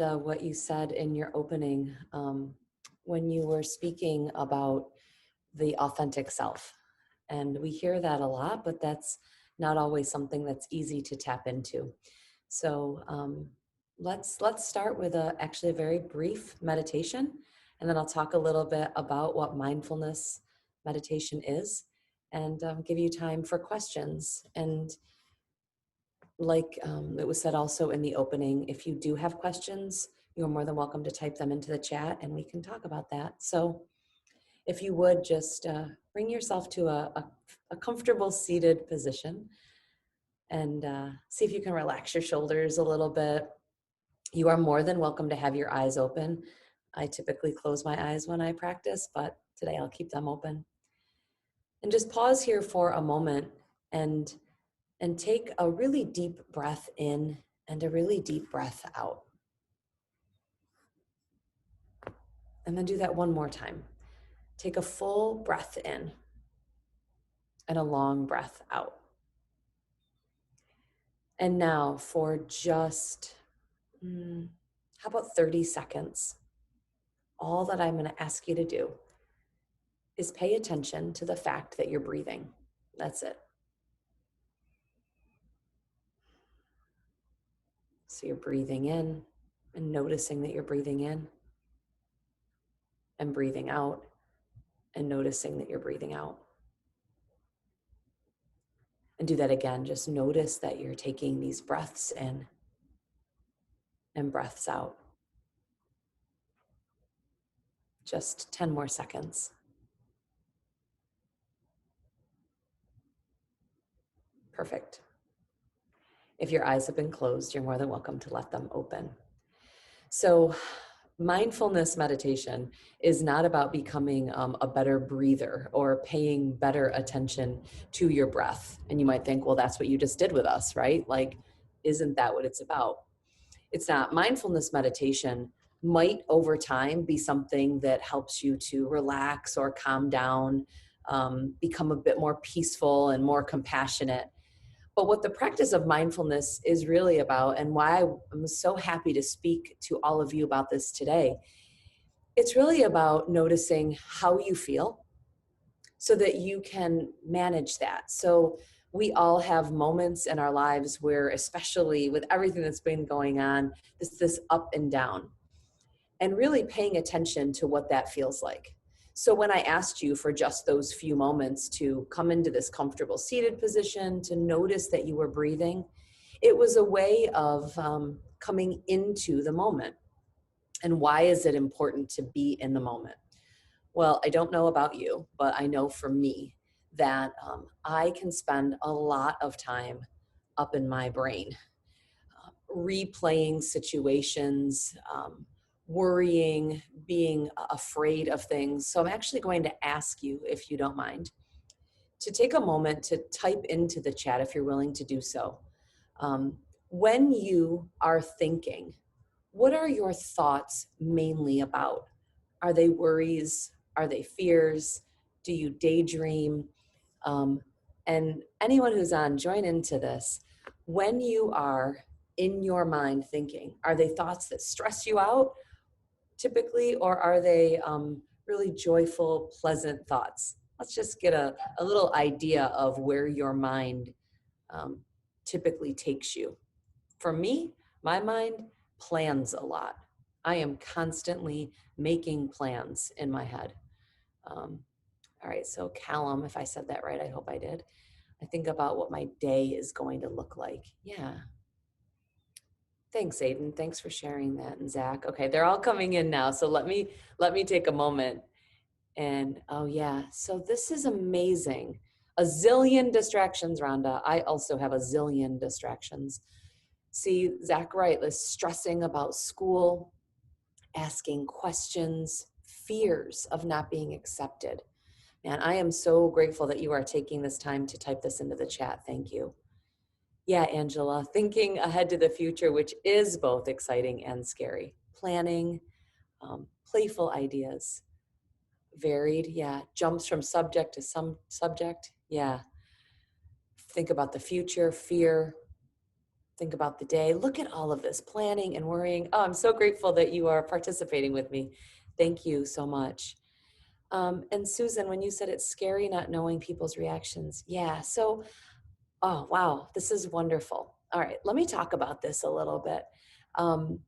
Rhonda, what you said in your opening when you were speaking about the authentic self. And we hear that a lot, but that's not always something that's easy to tap into. So let's start with actually a very brief meditation, and then I'll talk a little bit about what mindfulness meditation is, and give you time for questions. And like it was said also in the opening, if you do have questions, you're more than welcome to type them into the chat and we can talk about that. So if you would just bring yourself to a comfortable seated position and see if you can relax your shoulders a little bit. You are more than welcome to have your eyes open. I typically close my eyes when I practice, but today I'll keep them open. And just pause here for a moment and take a really deep breath in and a really deep breath out. And then do that one more time. Take a full breath in and a long breath out. And now for just, how about 30 seconds? All that I'm going to ask you to do is pay attention to the fact that you're breathing. That's it. So you're breathing in and noticing that you're breathing in, and breathing out and noticing that you're breathing out. And do that again. Just notice that you're taking these breaths in and breaths out. Just 10 more seconds. Perfect. If your eyes have been closed, you're more than welcome to let them open. So mindfulness meditation is not about becoming a better breather or paying better attention to your breath. And you might think, well, that's what you just did with us, right? Like, isn't that what it's about? It's not. Mindfulness meditation might over time be something that helps you to relax or calm down, become a bit more peaceful and more compassionate. But what the practice of mindfulness is really about, and why I'm so happy to speak to all of you about this today, it's really about noticing how you feel so that you can manage that. So we all have moments in our lives where, especially with everything that's been going on, this up and down, and really paying attention to what that feels like. So when I asked you for just those few moments to come into this comfortable seated position, to notice that you were breathing, it was a way of coming into the moment. And why is it important to be in the moment? Well, I don't know about you, but I know for me that I can spend a lot of time up in my brain, replaying situations, worrying, being afraid of things. So I'm actually going to ask you, if you don't mind, to take a moment to type into the chat, if you're willing to do so. When you are thinking, what are your thoughts mainly about? Are they worries? Are they fears? Do you daydream? And anyone who's on, join into this. When you are in your mind thinking, are they thoughts that stress you out typically, or are they really joyful, pleasant thoughts? Let's just get a little idea of where your mind typically takes you. For me, my mind plans a lot. I am constantly making plans in my head. All right, so Callum, if I said that right, I hope I did. I think about what my day is going to look like. Yeah. Thanks, Aiden. Thanks for sharing that. And Zach. Okay, they're all coming in now. So let me take a moment. And oh yeah, so this is amazing. A zillion distractions, Rhonda. I also have a zillion distractions. See, Zach, right, is stressing about school, asking questions, fears of not being accepted. Man, I am so grateful that you are taking this time to type this into the chat. Thank you. Yeah, Angela, thinking ahead to the future, which is both exciting and scary. Planning, playful ideas, varied, yeah. Jumps from subject to some subject, yeah. Think about the future, fear. Think about the day. Look at all of this planning and worrying. Oh, I'm so grateful that you are participating with me. Thank you so much. And Susan, when you said it's scary not knowing people's reactions, yeah. So, oh, wow, this is wonderful. All right, let me talk about this a little bit. Um,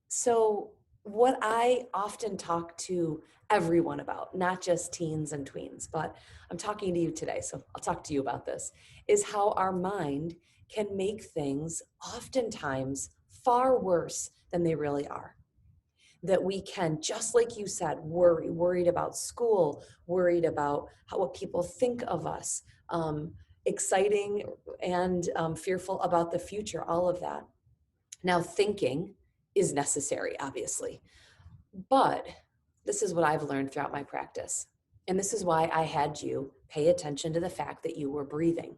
so, what I often talk to everyone about, not just teens and tweens, but I'm talking to you today, so I'll talk to you about this, is how our mind can make things oftentimes far worse than they really are. That we can, just like you said, worried about school, worried about what people think of us, exciting and fearful about the future, all of that. Now, thinking is necessary, obviously, but this is what I've learned throughout my practice. And this is why I had you pay attention to the fact that you were breathing.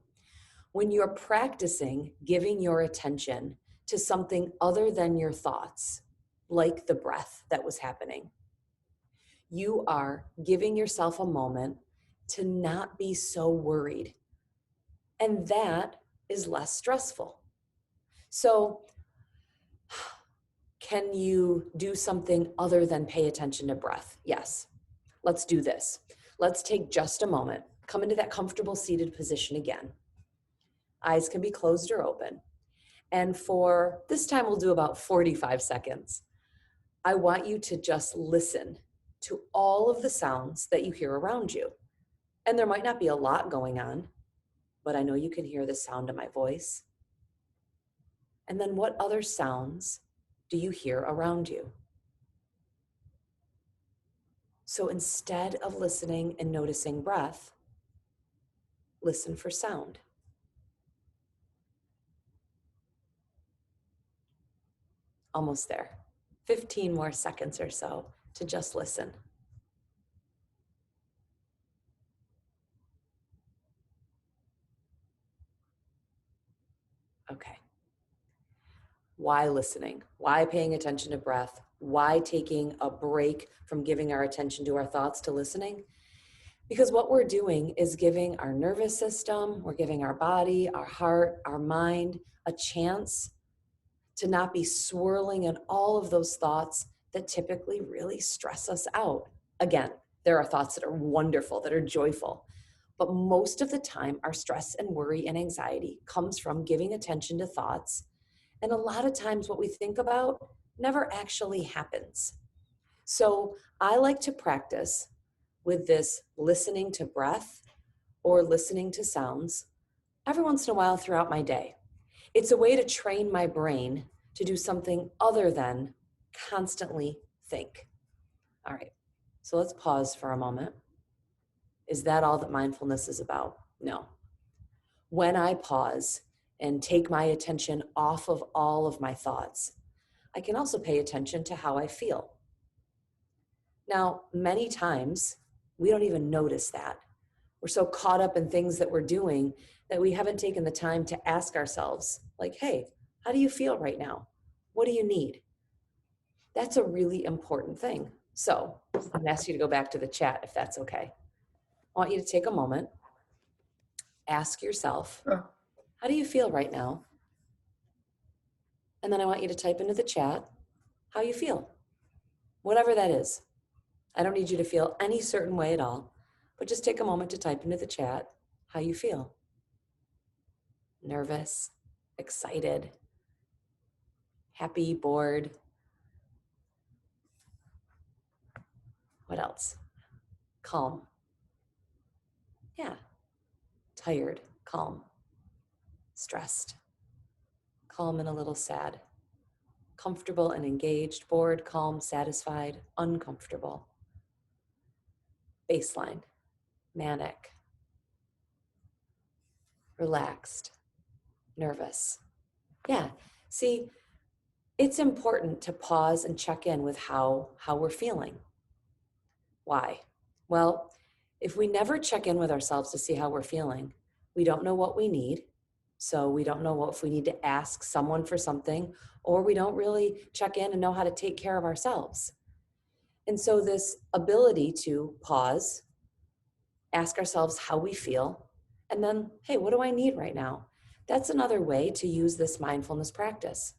When you're practicing giving your attention to something other than your thoughts, like the breath that was happening, you are giving yourself a moment to not be so worried. And that is less stressful. So, can you do something other than pay attention to breath? Yes. Let's do this. Let's take just a moment. Come into that comfortable seated position again. Eyes can be closed or open. And for this time, we'll do about 45 seconds. I want you to just listen to all of the sounds that you hear around you. And there might not be a lot going on, but I know you can hear the sound of my voice. And then what other sounds do you hear around you? So instead of listening and noticing breath, listen for sound. Almost there. 15 more seconds or so to just listen. Okay. Why listening? Why paying attention to breath? Why taking a break from giving our attention to our thoughts to listening? Because what we're doing is giving our nervous system, we're giving our body, our heart, our mind a chance to not be swirling in all of those thoughts that typically really stress us out. Again, there are thoughts that are wonderful, that are joyful. But most of the time, our stress and worry and anxiety comes from giving attention to thoughts. And a lot of times, what we think about never actually happens. So I like to practice with this listening to breath or listening to sounds every once in a while throughout my day. It's a way to train my brain to do something other than constantly think. All right, so let's pause for a moment. Is that all that mindfulness is about? No. When I pause and take my attention off of all of my thoughts, I can also pay attention to how I feel. Now, many times we don't even notice that. We're so caught up in things that we're doing that we haven't taken the time to ask ourselves, like, hey, how do you feel right now? What do you need? That's a really important thing. So I'm going to ask you to go back to the chat if that's okay. I want you to take a moment, ask yourself, how do you feel right now? And then I want you to type into the chat how you feel, whatever that is. I don't need you to feel any certain way at all, but just take a moment to type into the chat how you feel. Nervous, excited, happy, bored. What else? Calm. Yeah. Tired, calm. Stressed, calm and a little sad. Comfortable and engaged, bored, calm, satisfied, uncomfortable. Baseline, manic, relaxed, nervous. Yeah. See, it's important to pause and check in with how we're feeling. Why? Well, if we never check in with ourselves to see how we're feeling, we don't know what we need. So we don't know if we need to ask someone for something, or we don't really check in and know how to take care of ourselves. And so this ability to pause, ask ourselves how we feel, and then, hey, what do I need right now? That's another way to use this mindfulness practice.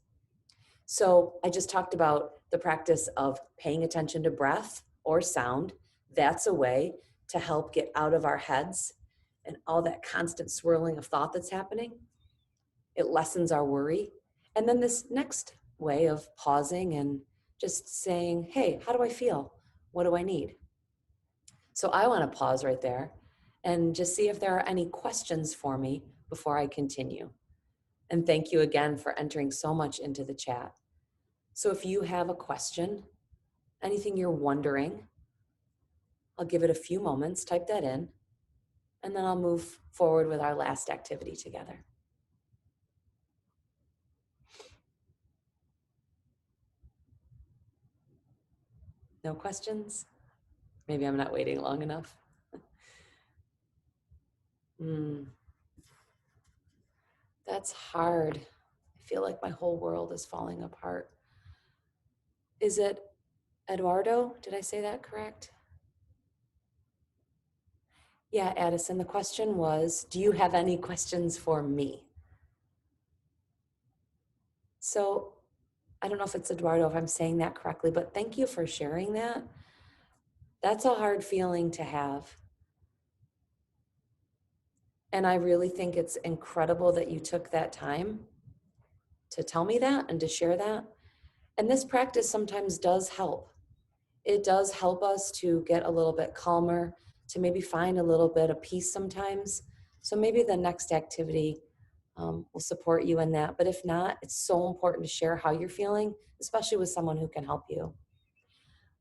So I just talked about the practice of paying attention to breath or sound. That's a way to help get out of our heads and all that constant swirling of thought that's happening. It lessens our worry. And then this next way of pausing and just saying, hey, how do I feel? What do I need? So I want to pause right there and just see if there are any questions for me before I continue. And thank you again for entering so much into the chat. So if you have a question, anything you're wondering, I'll give it a few moments, type that in, and then I'll move forward with our last activity together. No questions? Maybe I'm not waiting long enough. That's hard. I feel like my whole world is falling apart. Is it Eduardo? Did I say that correct? Yeah, Addison, the question was, do you have any questions for me? So I don't know if it's Eduardo, if I'm saying that correctly, but thank you for sharing that. That's a hard feeling to have. And I really think it's incredible that you took that time to tell me that and to share that. And this practice sometimes does help. It does help us to get a little bit calmer, to maybe find a little bit of peace sometimes. So maybe the next activity will support you in that. But if not, it's so important to share how you're feeling, especially with someone who can help you.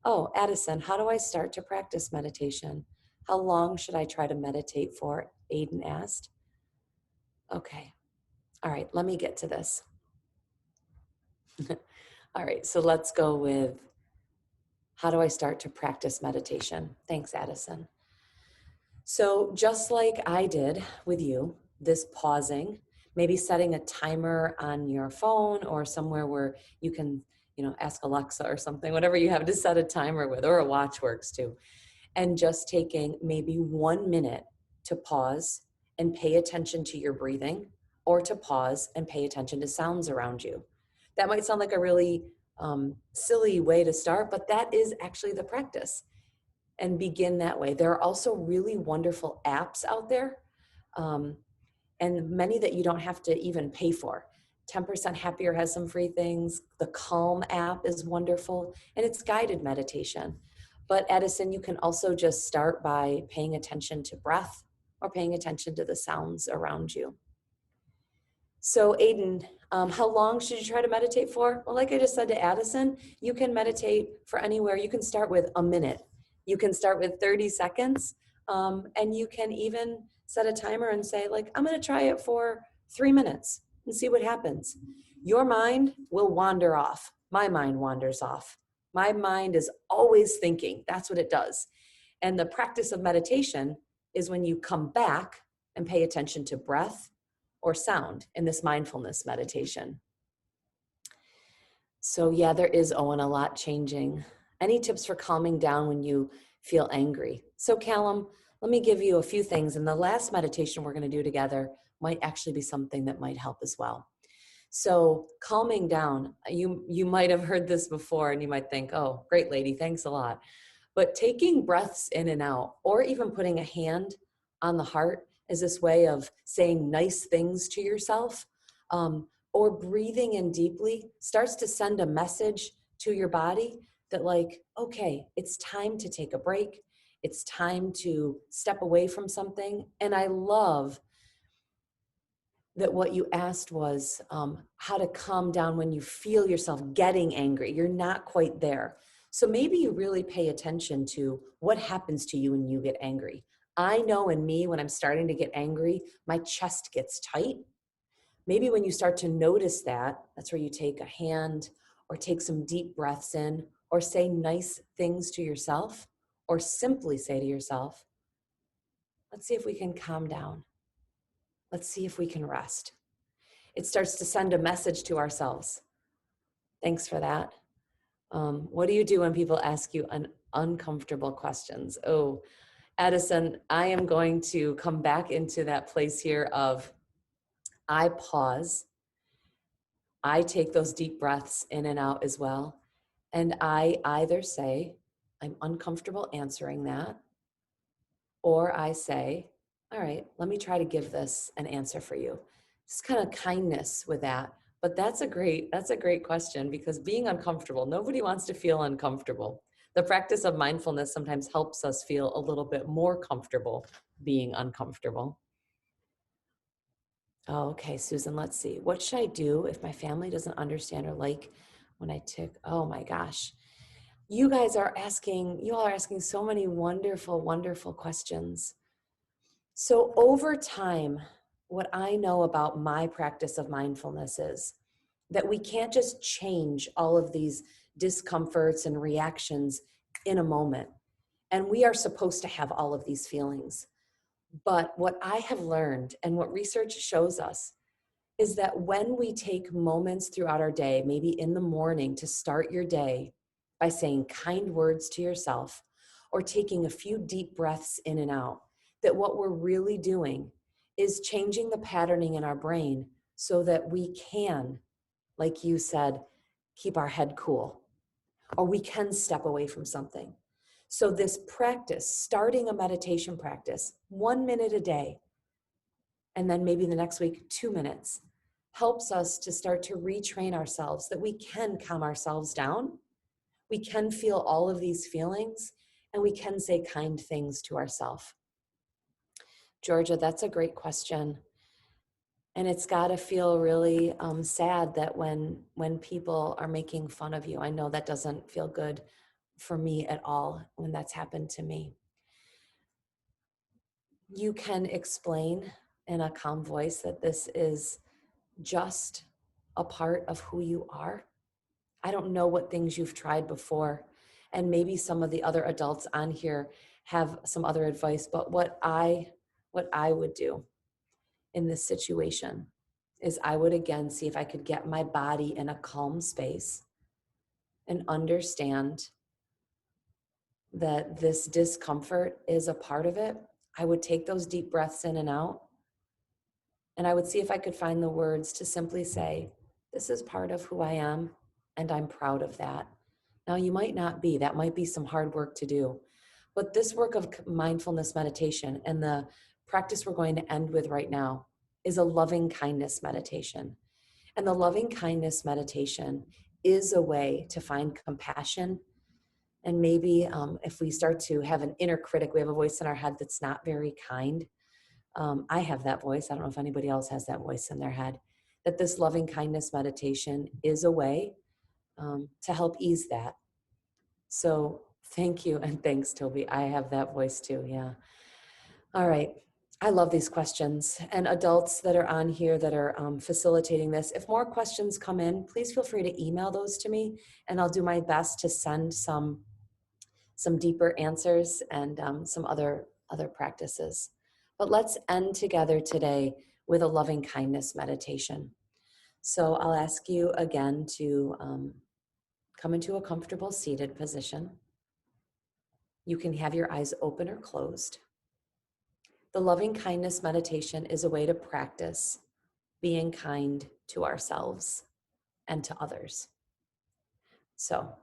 Oh, Addison, how do I start to practice meditation? How long should I try to meditate for? Aiden asked. Okay. All right, let me get to this. All right, so let's go with how do I start to practice meditation? Thanks, Addison. So just like I did with you, this pausing, maybe setting a timer on your phone or somewhere where you can, ask Alexa or something, whatever you have to set a timer with, or a watch works too. And just taking maybe 1 minute to pause and pay attention to your breathing, or to pause and pay attention to sounds around you. That might sound like a really silly way to start, but that is actually the practice. And begin that way. There are also really wonderful apps out there, and many that you don't have to even pay for. 10% Happier has some free things. The Calm app is wonderful, and it's guided meditation. But Edison, you can also just start by paying attention to breath or paying attention to the sounds around you. So Aiden, how long should you try to meditate for? Well, like I just said to Addison, you can meditate for anywhere. You can start with a minute. You can start with 30 seconds. And you can even set a timer and say, like, I'm going to try it for 3 minutes and see what happens. Your mind will wander off. My mind wanders off. My mind is always thinking. That's what it does. And the practice of meditation is when you come back and pay attention to breath or sound in this mindfulness meditation. So yeah, there is, Owen, a lot changing. Any tips for calming down when you feel angry? So Callum, let me give you a few things. And the last meditation we're going to do together might actually be something that might help as well. So calming down, you might have heard this before and you might think, oh, great lady, thanks a lot. But taking breaths in and out, or even putting a hand on the heart, is this way of saying nice things to yourself, or breathing in deeply starts to send a message to your body that, like, okay, it's time to take a break. It's time to step away from something. And I love that what you asked was how to calm down when you feel yourself getting angry. You're not quite there. So maybe you really pay attention to what happens to you when you get angry. I know in me, when I'm starting to get angry, my chest gets tight. Maybe when you start to notice that, that's where you take a hand or take some deep breaths in, or say nice things to yourself, or simply say to yourself, let's see if we can calm down. Let's see if we can rest. It starts to send a message to ourselves. Thanks for that. What do you do when people ask you uncomfortable questions? Oh, Addison, I am going to come back into that place here of I pause. I take those deep breaths in and out as well. And I either say, I'm uncomfortable answering that, or I say, all right, let me try to give this an answer for you. It's kind of kindness with that. But that's a great question, because being uncomfortable, nobody wants to feel uncomfortable. The practice of mindfulness sometimes helps us feel a little bit more comfortable being uncomfortable. Oh, okay, Susan, let's see. What should I do if my family doesn't understand or like when I tick? Oh my gosh. You all are asking so many wonderful, wonderful questions. So over time, what I know about my practice of mindfulness is that we can't just change all of these discomforts and reactions in a moment. And we are supposed to have all of these feelings. But what I have learned and what research shows us is that when we take moments throughout our day, maybe in the morning, to start your day by saying kind words to yourself or taking a few deep breaths in and out, that what we're really doing is changing the patterning in our brain so that we can, like you said, keep our head cool, or we can step away from something. So this practice, starting a meditation practice, 1 minute a day, and then maybe the next week, 2 minutes, helps us to start to retrain ourselves that we can calm ourselves down. We can feel all of these feelings, and we can say kind things to ourselves. Georgia, that's a great question. And it's got to feel really sad that when people are making fun of you. I know that doesn't feel good for me at all when that's happened to me. You can explain in a calm voice that this is just a part of who you are. I don't know what things you've tried before, and maybe some of the other adults on here have some other advice, but what I would do in this situation is I would again see if I could get my body in a calm space and understand that this discomfort is a part of it. I would take those deep breaths in and out, and I would see if I could find the words to simply say, this is part of who I am, and I'm proud of that. Now, you might not be, that might be some hard work to do, but this work of mindfulness meditation and the practice we're going to end with right now is a loving kindness meditation. And the loving kindness meditation is a way to find compassion. And maybe if we start to have an inner critic, we have a voice in our head that's not very kind. I have that voice. I don't know if anybody else has that voice in their head. That this loving kindness meditation is a way to help ease that. So thank you, and thanks, Toby. I have that voice too, yeah. All right. I love these questions. And adults that are on here that are facilitating this, if more questions come in, please feel free to email those to me, and I'll do my best to send some deeper answers and some other practices. But let's end together today with a loving kindness meditation. So I'll ask you again to come into a comfortable seated position. You can have your eyes open or closed. The loving kindness meditation is a way to practice being kind to ourselves and to others. So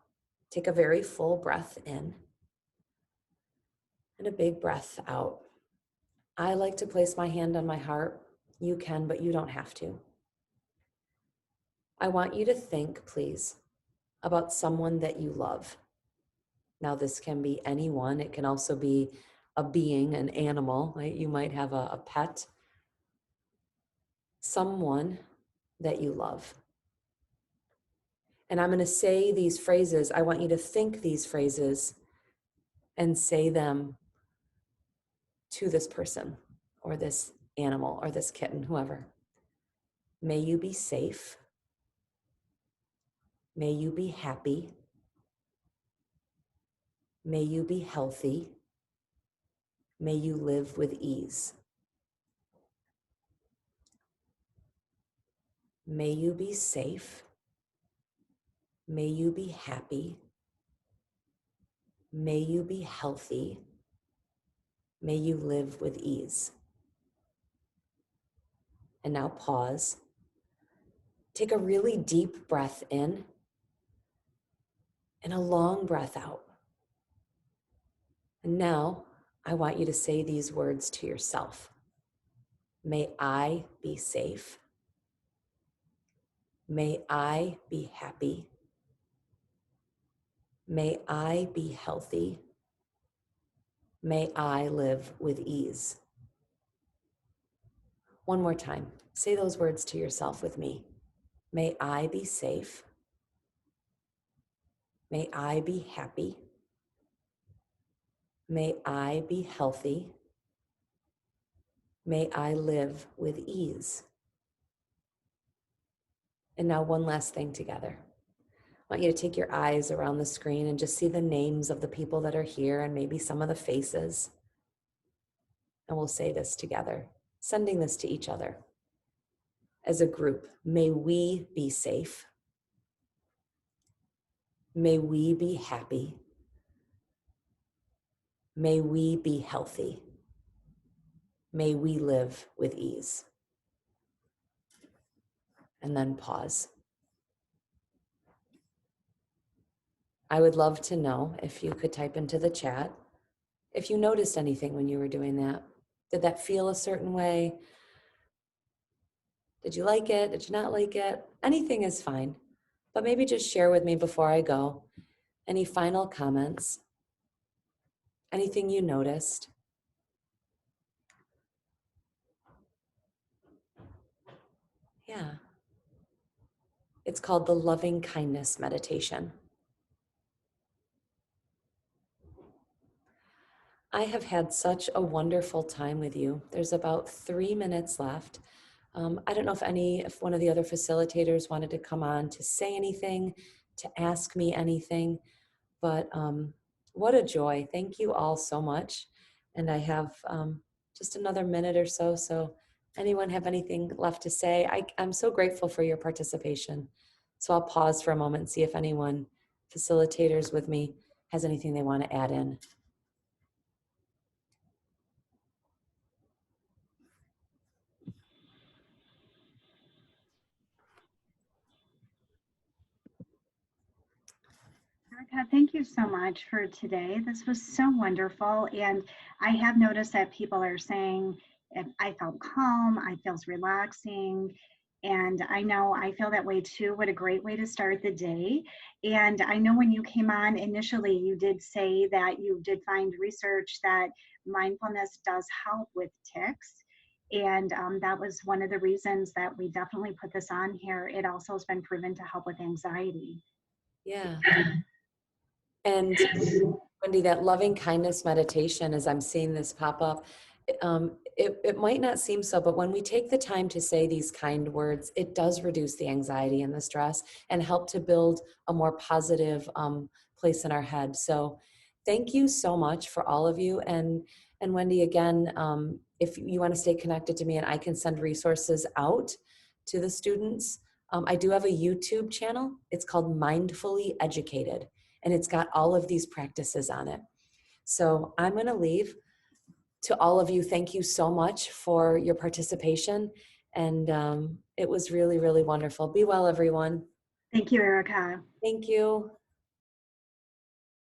take a very full breath in and a big breath out. I like to place my hand on my heart. You can, but you don't have to. I want you to think, please, about someone that you love. Now, this can be anyone. It can also be a being, an animal, right? You might have a pet. Someone that you love. And I'm going to say these phrases. I want you to think these phrases and say them to this person or this animal or this kitten, whoever. May you be safe. May you be happy. May you be healthy. May you live with ease. May you be safe. May you be happy. May you be healthy. May you live with ease. And now pause. Take a really deep breath in and a long breath out. And now I want you to say these words to yourself. May I be safe. May I be happy. May I be healthy. May I live with ease. One more time. Say those words to yourself with me. May I be safe. May I be happy. May I be healthy. May I live with ease. And now one last thing together. I want you to take your eyes around the screen and just see the names of the people that are here and maybe some of the faces. And we'll say this together, sending this to each other. As a group, may we be safe. May we be happy. May we be healthy. May we live with ease. And then pause. I would love to know if you could type into the chat if you noticed anything when you were doing that. Did that feel a certain way? Did you like it? Did you not like it? Anything is fine, but maybe just share with me before I go. Any final comments? Anything you noticed? Yeah. It's called the loving kindness meditation. I have had such a wonderful time with you. There's about 3 minutes left. I don't know if one of the other facilitators wanted to come on to say anything, to ask me anything, but what a joy. Thank you all so much. And I have just another minute or so. So anyone have anything left to say? I'm so grateful for your participation. So I'll pause for a moment and see if anyone, facilitators with me, has anything they want to add in. Erica, thank you so much for today. This was so wonderful. And I have noticed that people are saying, I felt calm, I feels relaxing. And I know I feel that way too. What a great way to start the day. And I know when you came on initially, you did say that you did find research that mindfulness does help with tics. And that was one of the reasons that we definitely put this on here. It also has been proven to help with anxiety. Yeah. And Wendy, that loving kindness meditation, as I'm seeing this pop up, it might not seem so, but when we take the time to say these kind words, it does reduce the anxiety and the stress and help to build a more positive place in our head. So thank you so much for all of you. And Wendy, again, if you want to stay connected to me and I can send resources out to the students, I do have a YouTube channel. It's called Mindfully Educated, and it's got all of these practices on it. So I'm going to leave. To all of you, thank you so much for your participation. And it was really, really wonderful. Be well, everyone. Thank you, Erica. Thank you.